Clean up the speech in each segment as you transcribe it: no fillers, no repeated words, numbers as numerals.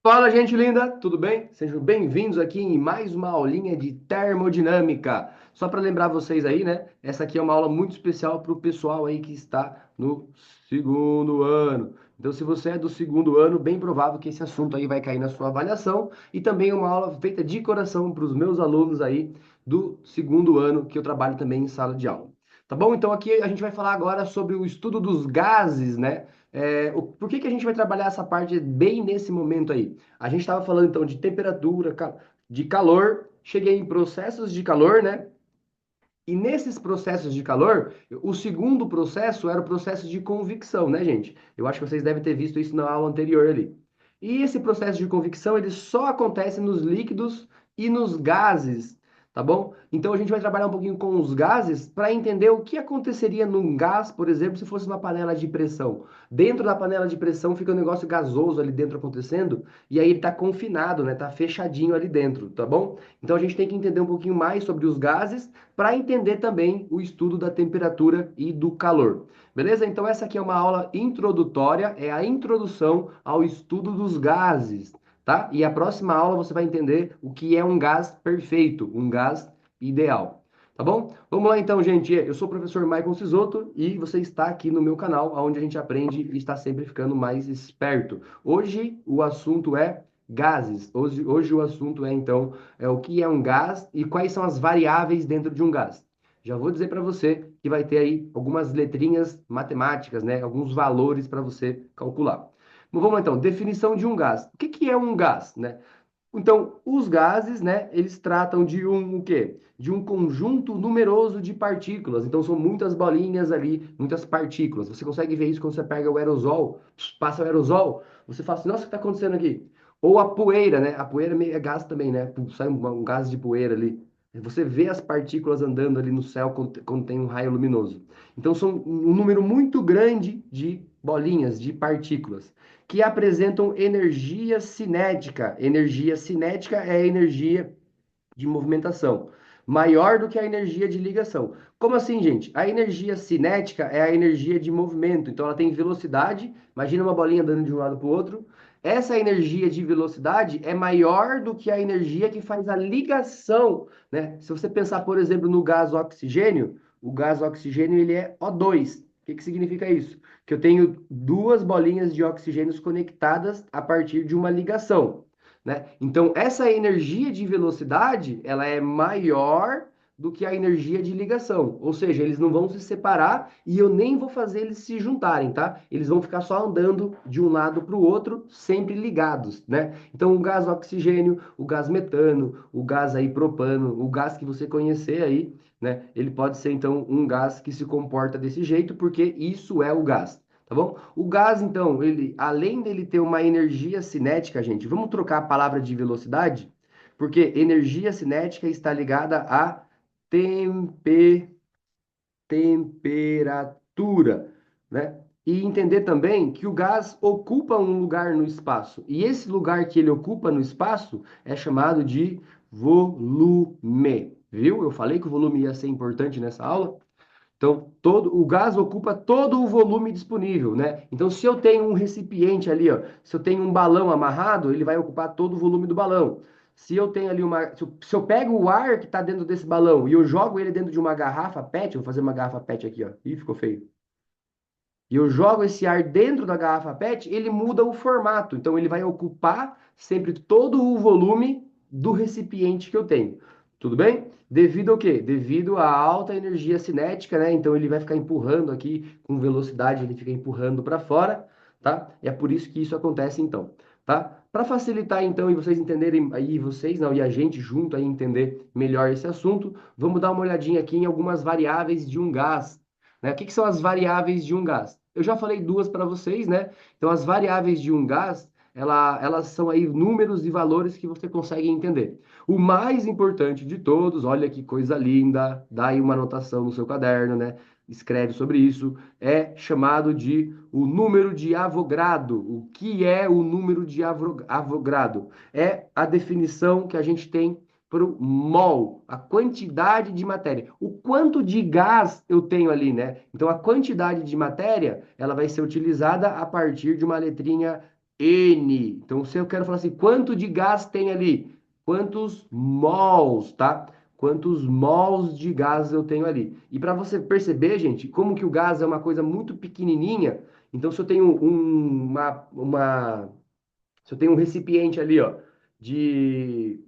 Fala, gente linda, tudo bem? Sejam bem-vindos aqui em mais uma aulinha de termodinâmica. Só para lembrar vocês aí, né? Essa aqui é uma aula muito especial para o pessoal aí que está no segundo ano. Então, se você é do segundo ano, bem provável que esse assunto aí vai cair na sua avaliação e também é uma aula feita de coração para os meus alunos aí do segundo ano, que eu trabalho também em sala de aula. Tá bom? Então, aqui a gente vai falar agora sobre o estudo dos gases, né? Por que que a gente vai trabalhar essa parte bem nesse momento aí? A gente estava falando então de temperatura, de calor, cheguei em processos de calor, né? E nesses processos de calor, o segundo processo era o processo de convecção, né, gente? Eu acho que vocês devem ter visto isso na aula anterior ali. E esse processo de convecção, ele só acontece nos líquidos e nos gases, tá bom? Então a gente vai trabalhar um pouquinho com os gases para entender o que aconteceria num gás, por exemplo, se fosse uma panela de pressão. Dentro da panela de pressão fica um negócio gasoso ali dentro acontecendo, e aí ele está confinado, né? Tá fechadinho ali dentro, tá bom? Então a gente tem que entender um pouquinho mais sobre os gases para entender também o estudo da temperatura e do calor. Beleza? Então essa aqui é uma aula introdutória, é a introdução ao estudo dos gases, tá? E a próxima aula você vai entender o que é um gás perfeito, um gás ideal. Tá bom? Vamos lá então, gente. Eu sou o professor Michael Sisoto e você está aqui no meu canal, onde a gente aprende e está sempre ficando mais esperto. Hoje o assunto é gases. Hoje o assunto é então o que é um gás e quais são as variáveis dentro de um gás. Já vou dizer para você que vai ter aí algumas letrinhas matemáticas, né? Alguns valores para você calcular. Mas vamos lá, então, definição de um gás. O que que é um gás, né? Então, os gases, né, eles tratam de um o quê? De um conjunto numeroso de partículas. Então, são muitas bolinhas ali, muitas partículas. Você consegue ver isso quando você pega o aerosol, passa o aerosol, você fala assim, nossa, o que está acontecendo aqui? Ou a poeira, né? A poeira é gás também, né? Sai um gás de poeira ali. Você vê as partículas andando ali no céu quando tem um raio luminoso. Então, são um número muito grande de bolinhas, de partículas que apresentam energia cinética. Energia cinética é a energia de movimentação, maior do que a energia de ligação. Como assim, gente? A energia cinética é a energia de movimento, então ela tem velocidade. Imagina uma bolinha andando de um lado para o outro. Essa energia de velocidade é maior do que a energia que faz a ligação, né? Se você pensar, por exemplo, no gás oxigênio, o gás oxigênio ele é O2. O que que significa isso? Que eu tenho duas bolinhas de oxigênio conectadas a partir de uma ligação, né? Então, essa energia de velocidade, ela é maior do que a energia de ligação. Ou seja, eles não vão se separar e eu nem vou fazer eles se juntarem, tá? Eles vão ficar só andando de um lado para o outro, sempre ligados, né? Então, o gás oxigênio, o gás metano, o gás aí propano, o gás que você conhecer aí, né? Ele pode ser, então, um gás que se comporta desse jeito, porque isso é o gás. Tá bom? O gás, então, ele, além dele ter uma energia cinética, gente, vamos trocar a palavra de velocidade? Porque energia cinética está ligada a tempe- temperatura, né? E entender também que o gás ocupa um lugar no espaço. E esse lugar que ele ocupa no espaço é chamado de volume. Viu? Eu falei que o volume ia ser importante nessa aula. Então, todo o gás ocupa todo o volume disponível, né? Então, se eu tenho um recipiente ali, ó, se eu tenho um balão amarrado, ele vai ocupar todo o volume do balão. Se eu tenho ali uma, se eu pego o ar que está dentro desse balão e eu jogo ele dentro de uma garrafa PET, vou fazer uma garrafa PET aqui, ó. Ih, ficou feio. E eu jogo esse ar dentro da garrafa PET, ele muda o formato. Então, ele vai ocupar sempre todo o volume do recipiente que eu tenho. Tudo bem? Devido ao quê? Devido à alta energia cinética, né? Então, ele vai ficar empurrando aqui com velocidade, ele fica empurrando para fora, tá? E é por isso que isso acontece, então, tá? Para facilitar, então, e vocês entenderem aí, vocês, não, e a gente junto aí entender melhor esse assunto, vamos dar uma olhadinha aqui em algumas variáveis de um gás, né? O que que são as variáveis de um gás? Eu já falei duas para vocês, né? Então, as variáveis de um gás, elas são aí números e valores que você consegue entender. O mais importante de todos, olha que coisa linda, dá aí uma anotação no seu caderno, né? Escreve sobre isso, é chamado de o número de Avogadro. O que é o número de Avogadro? É a definição que a gente tem para o mol, a quantidade de matéria. O quanto de gás eu tenho ali, né? Então, a quantidade de matéria, ela vai ser utilizada a partir de uma letrinha N. Então, se eu quero falar assim, quanto de gás tem ali? Quantos mols, tá? Quantos mols de gás eu tenho ali? E para você perceber, gente, como que o gás é uma coisa muito pequenininha, então se eu tenho se eu tenho um recipiente ali, ó, de,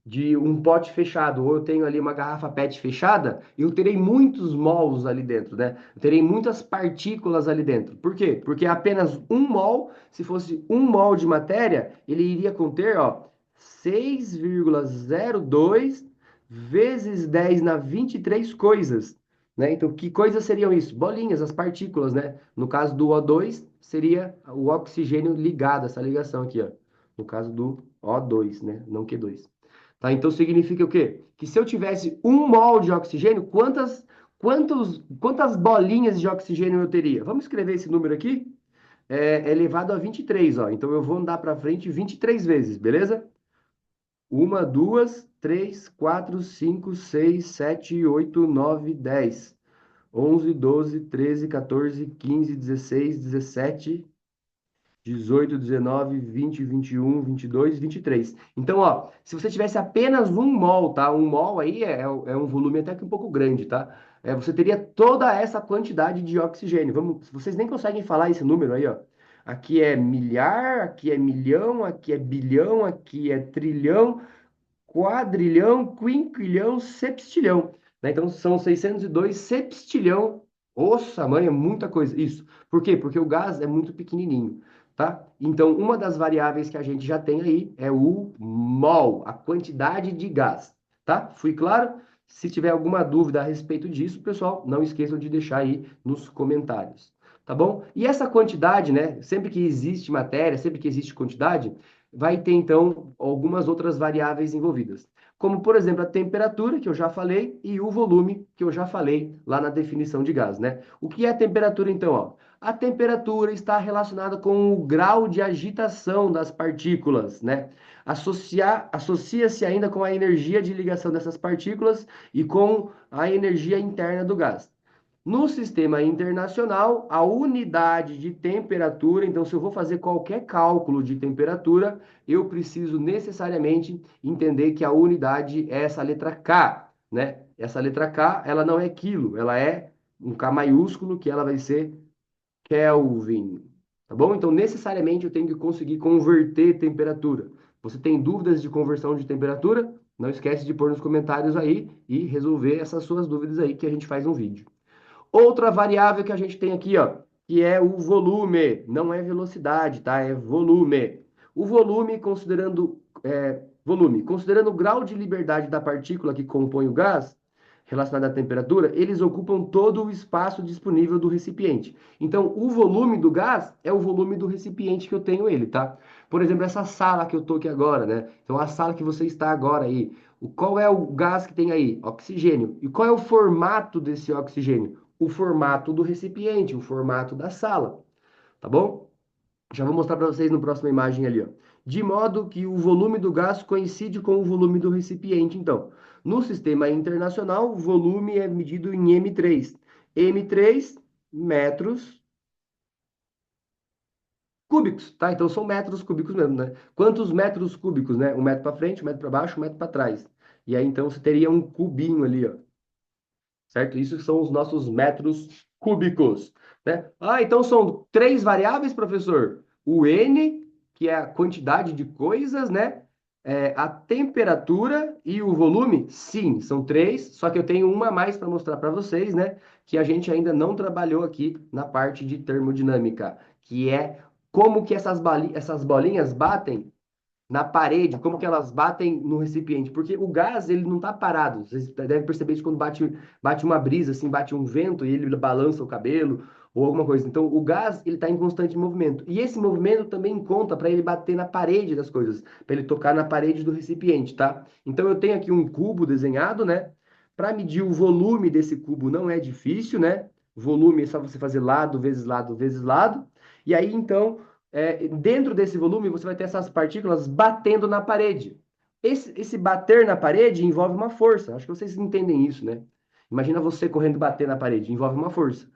de um pote fechado, ou eu tenho ali uma garrafa PET fechada, eu terei muitos mols ali dentro, né? Eu terei muitas partículas ali dentro. Por quê? Porque apenas um mol, se fosse um mol de matéria, ele iria conter, ó, 6,02 vezes 10 na 23 coisas. Né? Então, que coisas seriam isso? Bolinhas, as partículas, né? No caso do O2, seria o oxigênio ligado, essa ligação aqui, ó. No caso do O2, né? Não Q2. Tá? Então, significa o quê? Que se eu tivesse um mol de oxigênio, quantas bolinhas de oxigênio eu teria? Vamos escrever esse número aqui? É elevado a 23, ó. Então, eu vou andar para frente 23 vezes, beleza? Uma, duas, três, quatro, cinco, seis, sete, oito, nove, 10. 11, 12, 13, 14, 15, 16, 17, 18, 19, 20, 21, 22, 23. Então, ó, se você tivesse apenas um mol, tá? Um mol aí é um volume até que um pouco grande, tá? Você teria toda essa quantidade de oxigênio. Vamos, vocês nem conseguem falar esse número aí, ó. Aqui é milhar, aqui é milhão, aqui é bilhão, aqui é trilhão, quadrilhão, quinquilhão, septilhão. Né? Então são 602 septilhão. Nossa, mãe, é muita coisa. Isso. Por quê? Porque o gás é muito pequenininho, tá? Então, uma das variáveis que a gente já tem aí é o mol, a quantidade de gás, tá? Fui claro? Se tiver alguma dúvida a respeito disso, pessoal, não esqueçam de deixar aí nos comentários, tá bom? E essa quantidade, né? Sempre que existe matéria, sempre que existe quantidade, vai ter então algumas outras variáveis envolvidas, como por exemplo a temperatura, que eu já falei, e o volume, que eu já falei lá na definição de gás, né? O que é a temperatura então, ó? A temperatura está relacionada com o grau de agitação das partículas, né? Associa-se ainda com a energia de ligação dessas partículas e com a energia interna do gás. No sistema internacional, a unidade de temperatura, então, se eu vou fazer qualquer cálculo de temperatura, eu preciso necessariamente entender que a unidade é essa letra K, né? Essa letra K, ela não é quilo, ela é um K maiúsculo, que ela vai ser Kelvin, tá bom? Então, necessariamente eu tenho que conseguir converter temperatura. Você tem dúvidas de conversão de temperatura? Não esquece de pôr nos comentários aí e resolver essas suas dúvidas aí que a gente faz um vídeo. Outra variável que a gente tem aqui, ó, que é o volume, não é velocidade, tá? É volume. O volume, considerando o grau de liberdade da partícula que compõe o gás, relacionado à temperatura, eles ocupam todo o espaço disponível do recipiente. Então, o volume do gás é o volume do recipiente que eu tenho ele, tá? Por exemplo, essa sala que eu tô aqui agora, né? Então, a sala que você está agora aí, qual é o gás que tem aí? Oxigênio. E qual é o formato desse oxigênio? O formato do recipiente, o formato da sala, tá bom? Já vou mostrar para vocês na próxima imagem ali, ó. De modo que o volume do gás coincide com o volume do recipiente, então. No sistema internacional, o volume é medido em M3. M3, metros cúbicos, tá? Então são metros cúbicos mesmo, né? Quantos metros cúbicos, né? Um metro para frente, um metro para baixo, um metro para trás. E aí então você teria um cubinho ali, ó. Certo? Isso são os nossos metros cúbicos, né? Ah, então são três variáveis, professor. O N, que é a quantidade de coisas, né? A temperatura e o volume? Sim, são três, só que eu tenho uma a mais para mostrar para vocês, né? Que a gente ainda não trabalhou aqui na parte de termodinâmica, que é como que essas bolinhas batem na parede, como que elas batem no recipiente, porque o gás ele não está parado. Vocês devem perceber isso quando bate uma brisa, assim, bate um vento e ele balança o cabelo ou alguma coisa. Então, o gás ele está em constante movimento e esse movimento também conta para ele bater na parede das coisas, para ele tocar na parede do recipiente, tá? Então, eu tenho aqui um cubo desenhado, né? Para medir o volume desse cubo não é difícil, né? Volume é só você fazer lado vezes lado vezes lado. E aí, então, dentro desse volume, você vai ter essas partículas batendo na parede. Esse bater na parede envolve uma força. Acho que vocês entendem isso, né? Imagina você correndo bater na parede, envolve uma força,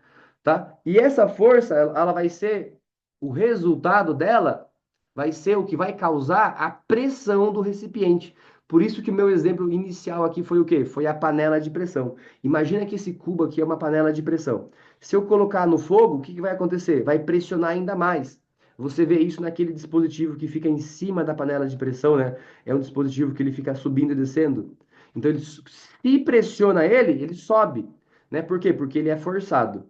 tá? E essa força, ela vai ser o resultado dela vai ser o que vai causar a pressão do recipiente. Por isso que o meu exemplo inicial aqui foi o quê? Foi a panela de pressão. Imagina que esse cubo aqui é uma panela de pressão. Se eu colocar no fogo, o que que vai acontecer? Vai pressionar ainda mais. Você vê isso naquele dispositivo que fica em cima da panela de pressão, né? É um dispositivo que ele fica subindo e descendo. Então, ele, se pressiona ele, ele sobe, né? Por quê? Porque ele é forçado.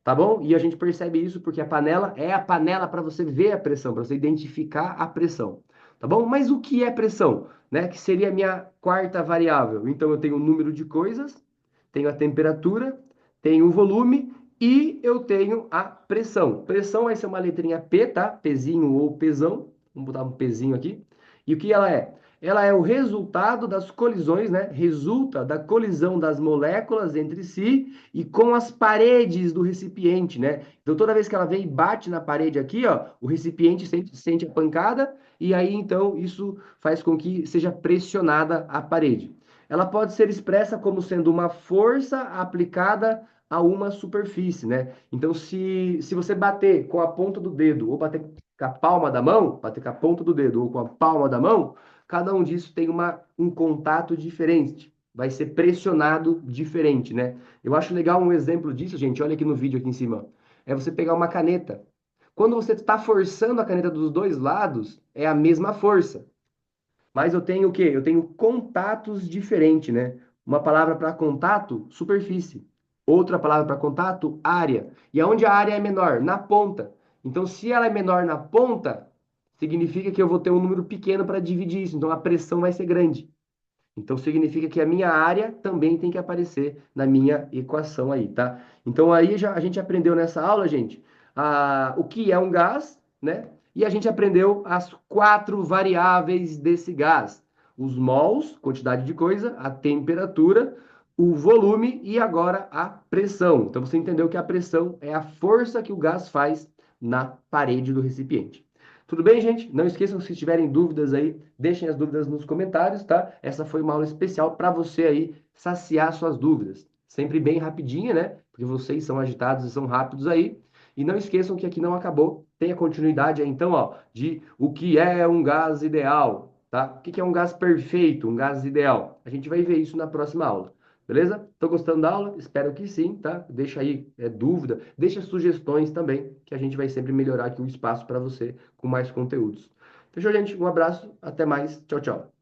Tá bom? E a gente percebe isso porque a panela é a panela para você ver a pressão, para você identificar a pressão. Tá bom? Mas o que é pressão? Né? Que seria a minha quarta variável. Então eu tenho o número de coisas, tenho a temperatura, tenho o volume e eu tenho a pressão. Pressão vai ser uma letrinha P, tá? Pzinho ou pesão. Vamos botar um pezinho aqui. E o que ela é? Ela é o resultado das colisões, né? Resulta da colisão das moléculas entre si e com as paredes do recipiente, né? Então, toda vez que ela vem e bate na parede aqui, ó, o recipiente sente a pancada e aí, então, isso faz com que seja pressionada a parede. Ela pode ser expressa como sendo uma força aplicada a uma superfície, né? Então, se você bater com a ponta do dedo ou bater com a palma da mão, bater com a ponta do dedo ou com a palma da mão, cada um disso tem um contato diferente, vai ser pressionado diferente, né? Eu acho legal um exemplo disso, gente. Olha aqui no vídeo aqui em cima. É você pegar uma caneta. Quando você está forçando a caneta dos dois lados, é a mesma força. Mas eu tenho o quê? Eu tenho contatos diferentes, né? Uma palavra para contato, superfície. Outra palavra para contato, área. E aonde a área é menor? Na ponta. Então, se ela é menor na ponta, significa que eu vou ter um número pequeno para dividir isso. Então, a pressão vai ser grande. Então significa que a minha área também tem que aparecer na minha equação aí, tá? Então aí já a gente aprendeu nessa aula, gente, o que é um gás, né? E a gente aprendeu as quatro variáveis desse gás: os mols, quantidade de coisa, a temperatura, o volume e agora a pressão. Então você entendeu que a pressão é a força que o gás faz na parede do recipiente. Tudo bem, gente? Não esqueçam, se tiverem dúvidas aí, deixem as dúvidas nos comentários, tá? Essa foi uma aula especial para você aí saciar suas dúvidas. Sempre bem rapidinha, né? Porque vocês são agitados e são rápidos aí. E não esqueçam que aqui não acabou, tem a continuidade aí, então, ó, de o que é um gás ideal, tá? O que é um gás perfeito, um gás ideal? A gente vai ver isso na próxima aula. Beleza? Tô gostando da aula? Espero que sim, tá? Deixa aí dúvida, deixa sugestões também, que a gente vai sempre melhorar aqui o espaço para você com mais conteúdos. Fechou, gente? Um abraço, até mais. Tchau, tchau.